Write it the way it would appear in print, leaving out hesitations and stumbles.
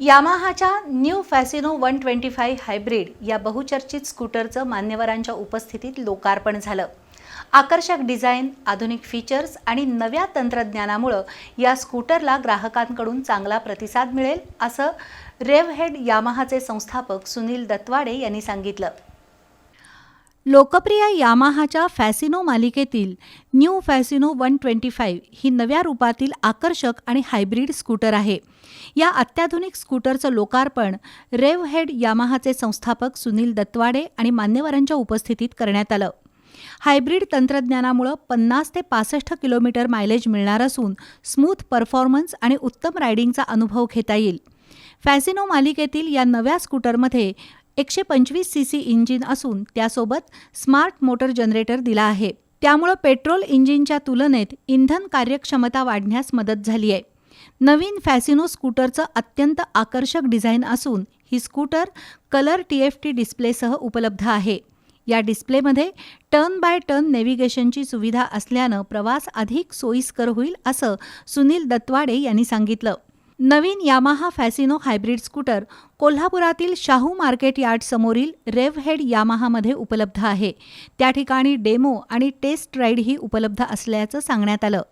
यामाहाच्या new Fascino 125 hybrid या बहुचर्चित स्कूटरचं मान्यवरांच्या उपस्थितीत लोकार्पण झालं। आकर्षक डिझाईन, आधुनिक फीचर्स आणि नव्या तंत्रज्ञानामुळे या स्कूटरला ग्राहकांकडून चांगला प्रतिसाद मिळेल असं रेव्हहेड यामाहाचे संस्थापक सुनील दत्वाडे यांनी सांगितलं। लोकप्रिय यामाहाच्या फॅसिनो मालिकेतील न्यू फॅसिनो 125 ही नव्या रूपातील आकर्षक आणि हायब्रिड स्कूटर आहे। या अत्याधुनिक स्कूटरचं लोकार्पण रेव्हहेड यामाहाचे संस्थापक सुनील दत्वाडे आणि मान्यवरांच्या उपस्थितीत करण्यात आलं। हायब्रिड तंत्रज्ञानामुळे 50 ते 65 किलोमीटर मायलेज मिळणार असून स्मूथ परफॉर्मन्स आणि उत्तम रायडिंगचा अनुभव घेता येईल। फॅसिनो मालिकेतील या नव्या स्कूटरमध्ये 125 सीसी इंजिन असून त्यासोबत स्मार्ट मोटर जनरेटर दिला आहे। त्यामुळे पेट्रोल इंजिनच्या तुलनेत इंधन कार्यक्षमता वाढण्यास मदत झाली आहे। नवीन फॅसिनो स्कूटरचं अत्यंत आकर्षक डिझाईन असून ही स्कूटर कलर TFT डिस्प्लेसह उपलब्ध आहे। या डिस्प्लेमध्ये टर्न बाय टर्न नेव्हिगेशनची सुविधा असल्यानं प्रवास अधिक सोयीस्कर होईल असं सुनील दत्वाडे यांनी सांगितलं। नवीन यामाहा फॅसिनो हायब्रिड स्कूटर कोल्हापुरातील शाहू मार्केट यार्ड समोरील रेव्हहेड यामाहामध्ये उपलब्ध आहे। त्या ठिकाणी डेमो आणि टेस्ट राईडही उपलब्ध असल्याचं सांगण्यात आलं।